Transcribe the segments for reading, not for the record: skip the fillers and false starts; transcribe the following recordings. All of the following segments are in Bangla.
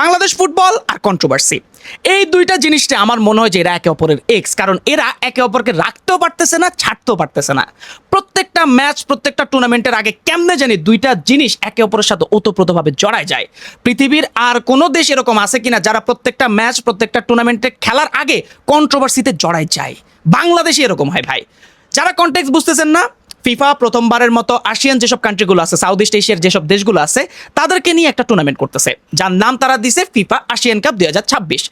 বাংলাদেশ ফুটবল আর কন্ট্রোভার্সি, এই দুইটা জিনিসটা আমার মনে হয় যে এরা একে অপরের এক্স, কারণ এরা একে অপরকে রাখতেও পারতেছে না, ছাড়তেও পারতেছে না। প্রত্যেকটা ম্যাচ, প্রত্যেকটা টুর্নামেন্টের আগে কেমনে জানি দুইটা জিনিস একে অপরের সাথে ওতপ্রোতভাবে জড়ায় যায়। পৃথিবীর আর কোনো দেশ এরকম আছে কিনা যারা প্রত্যেকটা ম্যাচ, প্রত্যেকটা টুর্নামেন্টে খেলার আগে কন্ট্রোভার্সিতে জড়ায় যায়? বাংলাদেশে এরকম হয় ভাই। যারা কনটেক্সট বুঝতেছেন না, ফিফা প্রথমবারের মতো আসিয়ান যেসব কান্ট্রিগুলো আছে, সাউথ ইস্ট এশিয়ার যেসব দেশগুলো আছে, তাদেরকে নিয়ে একটা টুর্নামেন্ট করতেছে, যার নাম তারা দিছে ফিফা এশিয়ান কাপ 2026।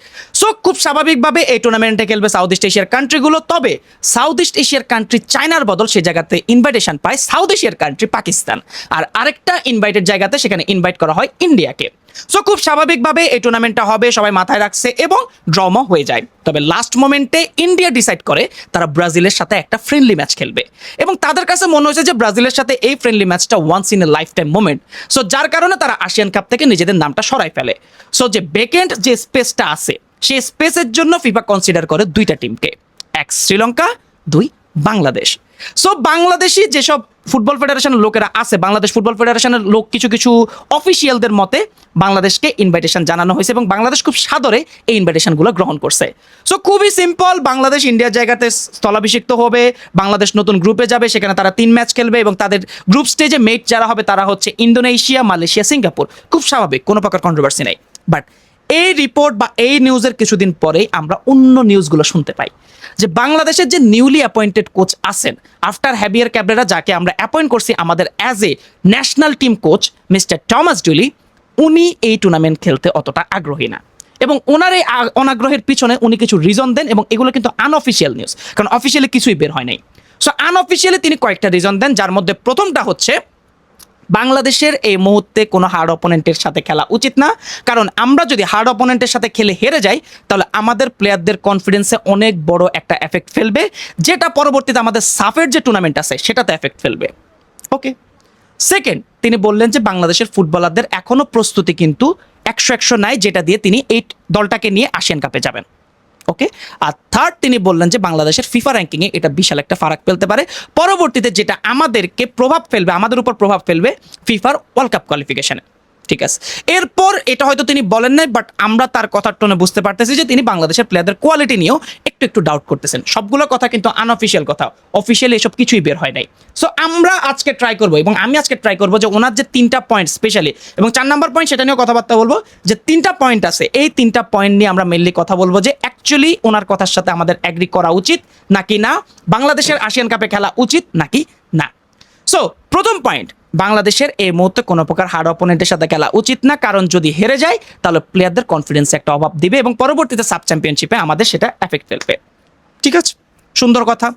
সো খুব স্বাভাবিকভাবে এই টুর্নামেন্টে খেলবে সাউথ ইস্ট এশিয়ার কান্ট্রিগুলো। তবে সাউথ ইস্ট এশিয়ার কান্ট্রি চায়নার বদল সে জায়গাতে ইনভাইটেশন পায় সাউথ এশিয়ার কান্ট্রি পাকিস্তান, আর আরেকটা ইনভাইটেড জায়গাতে সেখানে ইনভাইট করা হয় ইন্ডিয়াকে। সো খুব স্বাভাবিকভাবে এই টুর্নামেন্টটা হবে, সবাই মাথায় রাখছে, এবং ড্রমও হয়ে যায়। তবে লাস্ট মোমেন্টে ইন্ডিয়া ডিসাইড করে তারা ব্রাজিলের সাথে একটা ফ্রেন্ডলি ম্যাচ খেলবে, এবং তাদের কাছে মনে হয়েছে যে ব্রাজিলের সাথে এই ফ্রেন্ডলি ম্যাচটা once in a lifetime moment. So যার কারণে তারা এশিয়ান কাপ থেকে নিজেদের নামটা সরাই ফেলে। সো যে ভ্যাকেন্ট যে স্পেসটা আছে, সেই স্পেসের জন্য ফিফা কনসিডার করে দুইটা টিমকে, এক শ্রীলঙ্কা, দুই বাংলাদেশ। সো বাংলাদেশি যেসব ফুটবল ফেডারেশনের লোকেরা আছে, বাংলাদেশ ফুটবল ফেডারেশনের লোক কিছু কিছু অফিসিয়ালদের মতে বাংলাদেশকে ইনভাইটেশন জানানো হয়েছে, এবং বাংলাদেশ খুব সাদরে এই ইনভাইটেশনগুলো গ্রহণ করছে। সো খুবই সিম্পল, বাংলাদেশ ইন্ডিয়ার জায়গাতে স্থলাভিষিক্ত হবে, বাংলাদেশ নতুন গ্রুপে যাবে, সেখানে তারা 3 ম্যাচ খেলবে, এবং তাদের গ্রুপ স্টেজে মেট যারা হবে তারা হচ্ছে ইন্দোনেশিয়া, মালয়েশিয়া, সিঙ্গাপুর। খুব স্বাভাবিক, কোনো প্রকার কন্ট্রোভার্সি নাই। বাট এই রিপোর্ট বা এই নিউজের কিছুদিন পরেই আমরা অন্য নিউজগুলো শুনতে পাই যে বাংলাদেশের যে নিউলি অ্যাপয়েন্টেড কোচ আছেন আফটার হ্যাভিয়ার ক্যাবরেরা, যাকে আমরা অ্যাপয়েন্ট করছি আমাদের as a national team coach, mister Thomas Dooley, উনি এই টুর্নামেন্ট খেলতে অতটা আগ্রহী না। এবং ওনার এই অনাগ্রহের পিছনে উনি কিছু রিজন দেন, এবং এগুলো কিন্তু আনঅফিসিয়াল নিউজ, কারণ অফিসিয়ালি কিছুই বের হয় নাই। সো আনঅফিসিয়ালি তিনি কয়েকটা রিজন দেন, যার মধ্যে প্রথমটা হচ্ছে বাংলাদেশের এই মুহূর্তে কোনো হার্ড অপোনেন্টের সাথে খেলা উচিত না, কারণ আমরা যদি হার্ড অপোনেন্টের সাথে খেলে হেরে যাই তাহলে আমাদের প্লেয়ারদের কনফিডেন্সে অনেক বড় একটা এফেক্ট ফেলবে, যেটা পরবর্তীতে আমাদের সাফের যে টুর্নামেন্ট আছে সেটাতে এফেক্ট ফেলবে। ওকে। সেকেন্ড, তিনি বললেন যে বাংলাদেশের ফুটবলারদের এখনো প্রস্তুতি কিন্তু 100 নাই, যেটা দিয়ে তিনি এই দলটাকে নিয়ে এশিয়ান কাপে যাবেন। ওকে। আর থার্ড, তিনি বললেন যে বাংলাদেশের ফিফা র্যাঙ্কিংয়ে এটা বিশাল একটা ফারাক ফেলতে পারে পরবর্তীতে, যেটা আমাদেরকে প্রভাব ফেলবে, আমাদের উপর প্রভাব ফেলবে ফিফার ওয়ার্ল্ড কাপ কোয়ালিফিকেশনে। ঠিক আছে। এরপর এটা হয়তো তিনি বলেন নাই, বাট আমরা তার কথার টোনে বুঝতে পারতেছি যে তিনি বাংলাদেশের প্লেয়ারদের কোয়ালিটি নিয়েও একটু ডাউট করতেছেন। সবগুলো কথা কিন্তু আনঅফিসিয়াল কথা, অফিসিয়ালি এসব কিছুই বের হয় নাই। সো আমরা আজকে ট্রাই করবো, এবং আমি আজকে ট্রাই করবো যে ওনার যে 3টা পয়েন্ট স্পেশালি, এবং 4 নাম্বার পয়েন্ট সেটা নিয়েও কথাবার্তা বলবো, যে 3টা পয়েন্ট আছে, এই 3টা পয়েন্ট নিয়ে আমরা মেনলি কথা বলবো যে অ্যাকচুয়ালি ওনার কথার সাথে আমাদের অ্যাগ্রি করা উচিত নাকি না, বাংলাদেশের এশিয়ান কাপে খেলা উচিত নাকি না। সো প্রথম পয়েন্ট, বাংলাদেশের এই মুহূর্তে কোনো প্রকার হার্ড অপোনেন্টের সাথে খেলা উচিত না, কারণ যদি হেরে যায় তাহলে প্লেয়ারদের কনফিডেন্সে একটা অভাব দিবে, এবং পরবর্তীতে সাব চ্যাম্পিয়নশিপে আমাদের সেটা এফেক্ট ফেলবে। ঠিক আছে, সুন্দর কথা,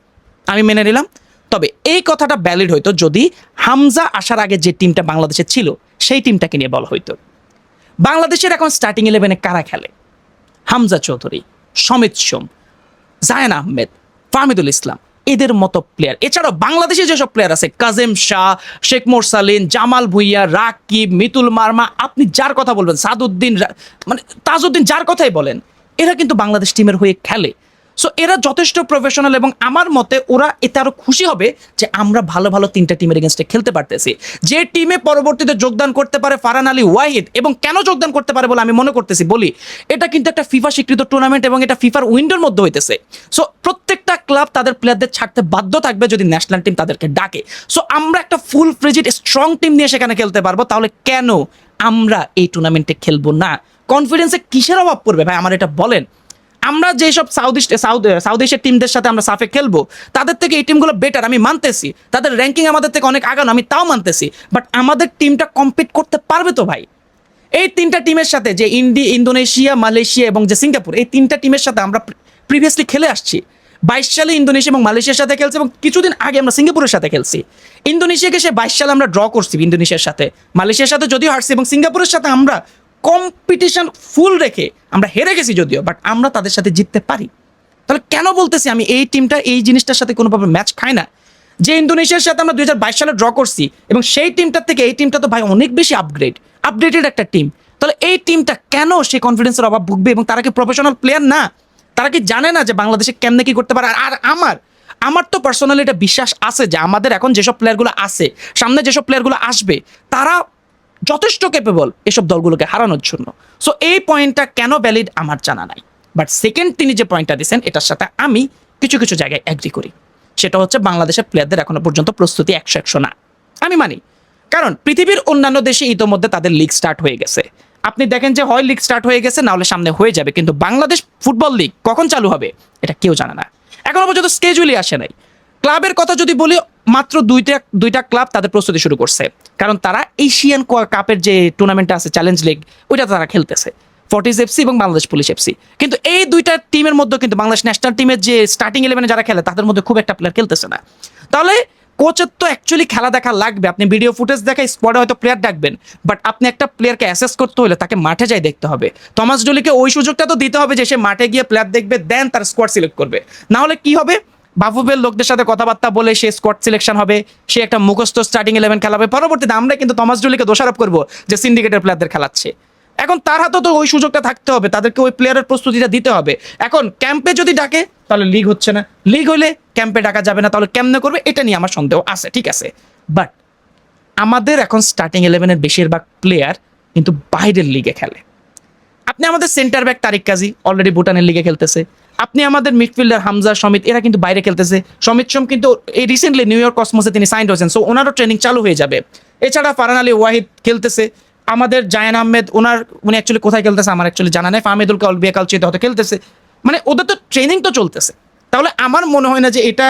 আমি মেনে নিলাম। তবে এই কথাটা ভ্যালিড হইতো যদি হামজা আসার আগে যে টিমটা বাংলাদেশে ছিল সেই টিমটাকে নিয়ে বলা হইতো। বাংলাদেশের এখন স্টার্টিং 11-এ কারা খেলে? হামজা চৌধুরী, সমিত সোম, জায়ান আহমেদ, ফাহমিদুল ইসলাম, এদের মতো প্লেয়ার। এছাড়াও বাংলাদেশে যেসব প্লেয়ার আছে, কাজেম শাহ, শেখ মোরসালিন, জামাল ভুইয়া, রাকিব, মিতুল মার্মা, আপনি যার কথা বলবেন, সাদউদ্দিন, মানে তাজউদ্দিন, যার কথাই বলেন, এরা কিন্তু বাংলাদেশ টিমের হয়ে খেলে। সো এরা যথেষ্ট প্রফেশনাল, এবং আমার মতে ওরা এতে আরো খুশি হবে যে আমরা ভালো ভালো 3টা টিমের এগেনস্টে খেলতে পারতেছি। যে টিমে পরবর্তীতে যোগদান করতে পারে ফারহান আলী ওয়াহিদ, এবং কেন যোগদান করতে পারে বলে আমি মনে করতেছি বলি, এটা কিন্তু একটা ফিফা স্বীকৃত টুর্নামেন্ট, এবং এটা ফিফার উইন্ডোর মধ্যে হইতেছে। সো প্রত্যেকটা ক্লাব তাদের প্লেয়ারদের ছাড়তে বাধ্য থাকবে যদি ন্যাশনাল টিম তাদেরকে ডাকে। সো আমরা একটা ফুল ফ্লেজড স্ট্রং টিম নিয়ে সেখানে খেলতে পারবো, তাহলে কেন আমরা এই টুর্নামেন্টে খেলবো না? কনফিডেন্সে কিসের অভাব পড়বে ভাই, আমার এটা বলেন। আমরা যেসব সাউথ এশিয়ার টিমদের সাথে আমরা সাফে খেলবো তাদের থেকে এই টিমগুলো বেটার, আমি মানতেছি, তাদের র্যাঙ্কিং আমাদের থেকে অনেক আগানো, আমি তাও মানতেছি, বাট আমাদের টিমটা কম্পিট করতে পারবে তো ভাই? এই 3টা টিমের সাথে, যে ইন্দোনেশিয়া, মালয়েশিয়া এবং যে সিঙ্গাপুর, এই 3টা টিমের সাথে আমরা প্রিভিয়াসলি খেলে আসছি। 22 সালে ইন্দোনেশিয়া এবং মালয়েশিয়ার সাথে খেলছি, এবং কিছুদিন আগে আমরা সিঙ্গাপুরের সাথে খেলছি। ইন্দোনেশিয়াকে সে 22 সালে আমরা ড্র করছি ইন্দোনেশিয়ার সাথে, মালয়েশিয়ার সাথে যদিও হারছি, এবং সিঙ্গাপুরের সাথে আমরা কম্পিটিশন ফুল রেখে আমরা হেরে গেছি যদিও, বাট আমরা তাদের সাথে জিততে পারি। তাহলে কেন বলতেছি আমি এই টিমটা এই জিনিসটার সাথে কোনোভাবে ম্যাচ খায় না? যে ইন্দোনেশিয়ার সাথে আমরা 2022 সালে ড্র করছি, এবং সেই টিমটার থেকে এই টিমটা তো ভাই অনেক বেশি আপডেটেড একটা টিম, তাহলে এই টিমটা কেন সেই কনফিডেন্সের অভাব ভুগবে? এবং তারা কি প্রফেশনাল প্লেয়ার না? তারা কি জানে না যে বাংলাদেশে কেমনে কি করতে পারে? আর আমার তো পার্সোনালি এটা বিশ্বাস আছে যে আমাদের এখন যেসব প্লেয়ারগুলো আছে, সামনে যেসব প্লেয়ারগুলো আসবে, তারা যথেষ্ট ক্যাপেবল এসব দলগুলোকে হারানোর জন্য। সো এই পয়েন্টটা কেন ভ্যালিড আমার জানা নাই, বাট সেকেন্ড তিনি যে পয়েন্টটা দিয়েছেন এটার সাথে আমি কিছু কিছু জায়গায় অ্যাগ্রি করি। সেটা হচ্ছে বাংলাদেশের প্লেয়ারদের এখনো পর্যন্ত প্রস্তুতি 100 না। আমি মানি, কারণ পৃথিবীর অন্যান্য দেশে ইতোমধ্যে তাদের লিগ স্টার্ট হয়ে গেছে। আপনি দেখেন যে হয় লিগ স্টার্ট হয়ে গেছে, না হলে সামনে হয়ে যাবে, কিন্তু বাংলাদেশ ফুটবল লিগ কখন চালু হবে এটা কেউ জানে না। এখনো পর্যন্ত স্কেজুয়ালই আসে নাই। ক্লাবের কথা যদি বলি, মাত্র দুইটা ক্লাব তাদের প্রস্তুতি শুরু করছে, কারণ তারা এশিয়ান কাপের যে টুর্নামেন্ট আছে চ্যালেঞ্জ লিগ, ওইটা তারা খেলতেছে, ফর্টিজ এফসি এবং বাংলাদেশ পুলিশ এফসি। কিন্তু এই দুইটা টিমের মধ্যে কিন্তু বাংলাদেশ ন্যাশনাল টিমের যে স্টার্টিং 11-এ যারা খেলে তাদের মধ্যে খুব একটা প্লেয়ার খেলতেছে না। তাহলে কোচের তো অ্যাকচুয়ালি খেলা দেখা লাগবে। আপনি ভিডিও ফুটেজ দেখায় স্পটে হয়তো প্লেয়ার ডাকবেন, বাট আপনি একটা প্লেয়ারকে অ্যাসেস করতে হলে তাকে মাঠে যাই দেখতে হবে। থমাস ডুলিকে ওই সুযোগটা তো দিতে হবে যে সে মাঠে গিয়ে প্লেয়ার দেখবে, দেন তার স্কোয়াড সিলেক্ট করবে। না হলে কি হবে, বাফুফের লোকদের সাথে কথাবার্তা বলে সে স্কোয়াড সিলেকশন হবে, সে একটা মুখস্থ স্টার্টিং 11 খেলাবে, পরবর্তীতে আমরা কিন্তু থমাস ডুলিকে দোষারোপ করবো যে সিন্ডিকেটের প্লেয়ারদের খেলাচ্ছে। এখন তার হাতে তো ওই সুযোগটা থাকতে হবে, তাদেরকে ওই প্লেয়ারের প্রস্তুতিটা দিতে হবে। এখন ক্যাম্পে যদি ডাকে তাহলে লিগ হচ্ছে না, লিগ হলে ক্যাম্পে ডাকা যাবে না, তাহলে কেমনে করবে এটা নিয়ে আমার সন্দেহ আছে, ঠিক আছে। বাট আমাদের এখন স্টার্টিং 11-এর বেশিরভাগ প্লেয়ার কিন্তু বাইরের লিগে খেলে। আপনি আমাদের সেন্টার ব্যাক তারিক কাজী অলরেডি ভুটানের লিগে খেলতেছে, আপনি আমাদের মিডফিল্ডার হামজা সমিত এরা কিন্তু বাইরে খেলতেছে। সমিত সোম কিন্তু এই রিসেন্টলি নিউ ইয়র্ক কসমোসে তিনি সাইন্ড হয়েছেন, সো ওনারও ট্রেনিং চালু হয়ে যাবে। এছাড়া ফারহান আলী ওয়াহিদ খেলতেছে, আমাদের জায়ান আহমেদ উনি অ্যাকচুয়ালি কোথায় খেলতেছে আমার অ্যাকচুয়ালি জানা নেই, ফাহমিদুল কালবিয়া কালচিতে হয়তো খেলতেছে, মানে ওদের তো ট্রেনিং তো চলতেছে। তাহলে আমার মনে হয় না যে এটা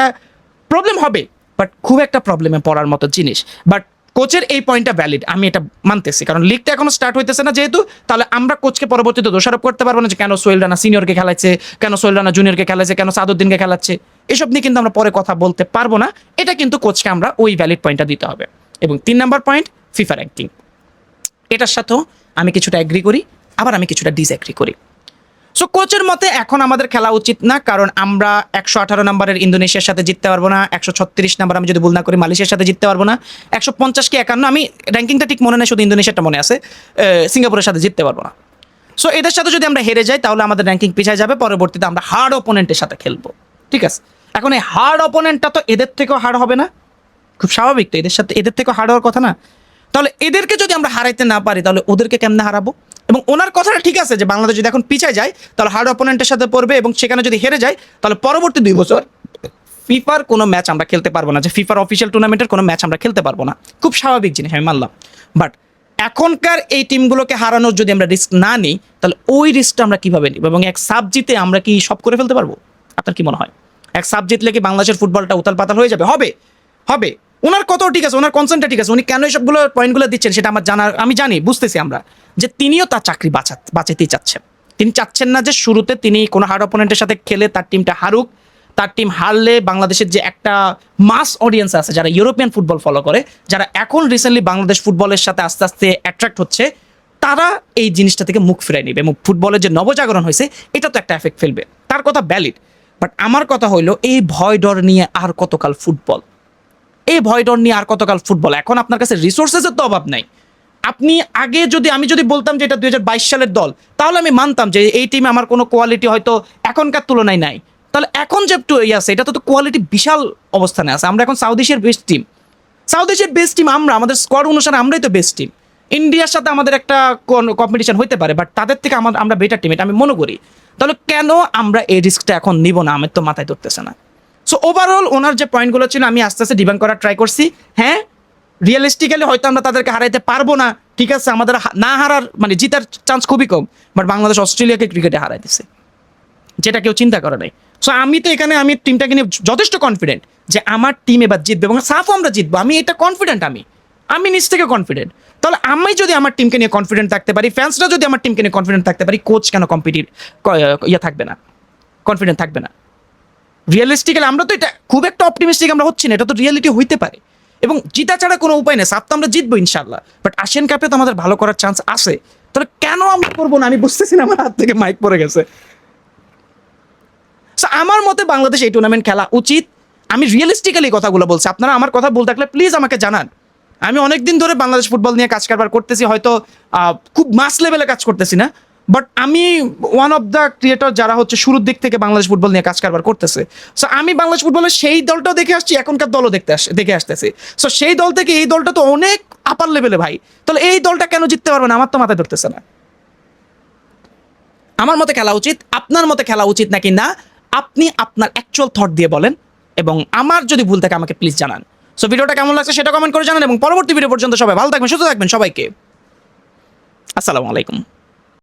প্রবলেম হবে, বাট খুব একটা প্রবলেমে পড়ার মতো জিনিস। বাট কোচের এই পয়েন্টটা ভ্যালিড, আমি এটা মানতেছি, কারণ লিগটা এখনো স্টার্ট হইতেছে না যেহেতু, তাহলে আমরা কোচকে পরবর্তীতে দোষারোপ করতে পারবো না যে কেন সোহেল রানা সিনিয়রকে খেলাচ্ছে, কেন সোহেল রানা জুনিয়রকে খেলাচ্ছে, কেন সাদউদ্দিনকে খেলাচ্ছে। এসব নিয়ে কিন্তু আমরা পরে কথা বলতে পারবো না। এটা কিন্তু কোচকে আমরা ওই ভ্যালিড পয়েন্টটা দিতে হবে। এবং 3 নম্বর পয়েন্ট, ফিফা র্যাঙ্কিং। এটার সাথেও আমি কিছুটা এগ্রি করি, আবার আমি কিছুটা ডিসএগ্রি করি। সো কোচের মতে এখন আমাদের খেলা উচিত না, কারণ আমরা 118 নম্বরের ইন্দোনেশিয়ার সাথে জিততে পারবো না, 136 নম্বর আমি যদি ভুল না করি মালয়েশিয়ার সাথে জিততে পারবো না, 150 কি 51 আমি র্যাঙ্কিংটা ঠিক মনে নেই, শুধু ইন্দোনেশিয়াটা মনে আছে, সিঙ্গাপুরের সাথে জিততে পারবো না। সো এদের সাথে যদি আমরা হেরে যাই তাহলে আমাদের র্যাঙ্কিং পিছিয়ে যাবে, পরবর্তীতে আমরা হার্ড অপোনেন্টের সাথে খেলবো, ঠিক আছে। এখন এই হার্ড অপোনেন্টটা তো এদের থেকেও হার্ড হবে না, খুব স্বাভাবিক তো, এদের থেকেও হার্ড হওয়ার কথা না। তাহলে এদেরকে যদি আমরা হারাইতে না পারি তাহলে ওদেরকে কেমনে হারাবো? এবং ওনার কথাটা ঠিক আছে যে বাংলাদেশ যদি এখন পিছিয়ে যায় তাহলে হার্ড অপোনেন্টের সাথে পড়বে, এবং সেখানে যদি হেরে যায় তাহলে পরবর্তী 2 বছর ফিফার কোনো ম্যাচ আমরা খেলতে পারবো না, যে ফিফার অফিসিয়াল টুর্নামেন্টের কোনো ম্যাচ আমরা খেলতে পারবো না। খুব স্বাভাবিক জিনিস, আমি মানলাম। বাট এখনকার এই টিমগুলোকে হারানোর যদি আমরা রিস্ক না নিই তাহলে ওই রিস্কটা আমরা কীভাবে নিব? এবং এক সাব জিতে আমরা কি সব করে ফেলতে পারবো? আপনার কি মনে হয় এক সাব জিতলে কি বাংলাদেশের ফুটবলটা উতাল পাতাল হয়ে যাবে? হবে, হবে। ওনার কথাও ঠিক আছে, ওনার কনসেন্টটা ঠিক আছে, উনি কেন সবগুলো পয়েন্টগুলো দিচ্ছেন সেটা আমার জানার, আমি জানি, বুঝতেছি আমরা যে তিনিও তার চাকরি বাঁচাতেই চাচ্ছেন। তিনি চাচ্ছেন না যে শুরুতে তিনি কোনো হার্ড অপোনেন্টের সাথে খেলে তার টিমটা হারুক। তার টিম হারলে বাংলাদেশের যে একটা মাস অডিয়েন্স আছে যারা ইউরোপিয়ান ফুটবল ফলো করে, যারা এখন রিসেন্টলি বাংলাদেশ ফুটবলের সাথে আস্তে আস্তে অ্যাট্রাক্ট হচ্ছে, তারা এই জিনিসটা থেকে মুখ ফিরাই নেবে এবং ফুটবলের যে নবজাগরণ হয়েছে এটা তো একটা এফেক্ট ফেলবে। তার কথা ভ্যালিড, বাট আমার কথা হইলো এই ভয় ডর নিয়ে আর কতকাল ফুটবল? এই ভয় ডর নিয়ে আর কতকাল ফুটবল? এখন আপনার কাছে রিসোর্সেসের তো অভাব নাই। আপনি আগে আমি যদি বলতাম যে এটা 2022 সালের দল, তাহলে আমি মানতাম যে এই টিমে আমার কোনো কোয়ালিটি হয়তো এখনকার তুলনায় নাই। তাহলে এখন যে একটু আছে এটা তো কোয়ালিটি বিশাল অবস্থানে আছে। আমরা এখন সাউথ এশিয়ার বেস্ট টিম, আমাদের স্কোয়াড অনুসারে আমরাই তো বেস্ট টিম। ইন্ডিয়ার সাথে আমাদের একটা কম্পিটিশন হইতে পারে, বাট তাদের থেকে আমরা বেটার টিম, এটা আমি মনে করি। তাহলে কেন আমরা এই রিস্কটা এখন নিব না? আমার তো মাথায় ধরতেছে না। সো ওভারঅল ওনার যে পয়েন্টগুলো ছিল আমি আস্তে আস্তে ডিবাঙ্ক করার ট্রাই করছি। হ্যাঁ, রিয়েলিস্টিক্যালি হয়তো আমরা তাদেরকে হারাইতে পারবো না, ঠিক আছে, আমাদের না হারার মানে জিতার চান্স খুবই কম, বাট বাংলাদেশ অস্ট্রেলিয়াকে ক্রিকেটে হারাই দিছে, যেটা কেউ চিন্তা করে নাই। সো আমি তো এখানে আমি টিমটাকে নিয়ে যথেষ্ট কনফিডেন্ট যে আমার টিম এবার জিতবে এবং সাফও আমরা জিতবো, আমি এটা কনফিডেন্ট, আমি নিজ থেকে কনফিডেন্ট। তাহলে আমি যদি আমার টিমকে নিয়ে কনফিডেন্ট থাকতে পারি, ফ্যান্সরা যদি আমার টিমকে নিয়ে কনফিডেন্ট থাকতে পারি, কোচ কেন থাকবে না, কনফিডেন্ট থাকবে না? রিয়েলিস্টিক্যালি আমরা তো এটা খুব একটা অপটিমিস্টিক আমরা হচ্ছি না, এটা তো রিয়েলিটি হইতে পারে এবং জিতা ছাড়া কোনো উপায় নেই। সাফ তো আমরা জিতবো ইনশাল্লাহ, বাট এশিয়ান কাপে তো আমাদের ভালো করার চান্স আছে। তাহলে কেন আমরা করবো না? আমি বুঝতেছি না, আমার হাত থেকে মাইক পড়ে গেছে। আমার মতে বাংলাদেশ এই টুর্নামেন্ট খেলা উচিত। আমি রিয়েলিস্টিক্যালি কথাগুলো বলছি, আপনারা আমার কথা বলতে থাকলে প্লিজ আমাকে জানান। আমি অনেকদিন ধরে বাংলাদেশ ফুটবল নিয়ে কাজ কারবার করতেছি, হয়তো খুব মাস লেভেলে কাজ করতেছি না, বাট আমি ওয়ান অফ দ্য ক্রিয়েটর যারা হচ্ছে শুরুর দিক থেকে বাংলাদেশ ফুটবল নিয়ে কাজ কারবার করতেছে। সো আমি বাংলাদেশ ফুটবলের সেই দলটাও দেখে আসছি, এখনকার দলও দেখে আসতেছি। সো সেই দল থেকে এই দলটা তো অনেক আপার লেভেলে ভাই, তাহলে এই দলটা কেন জিততে পারবে না আমার তো মাথায় ধরতেছে না। আমার মতে খেলা উচিত, আপনার মতে খেলা উচিত নাকি না, আপনি আপনার অ্যাকচুয়াল থট দিয়ে বলেন, এবং আমার যদি ভুল থাকে আমাকে প্লিজ জানান। সো ভিডিওটা কেমন লাগছে সেটা কমেন্ট করে জানান, এবং পরবর্তী ভিডিও পর্যন্ত সবাই ভালো থাকবেন, সুস্থ থাকবেন, সবাইকে আসসালামু আলাইকুম।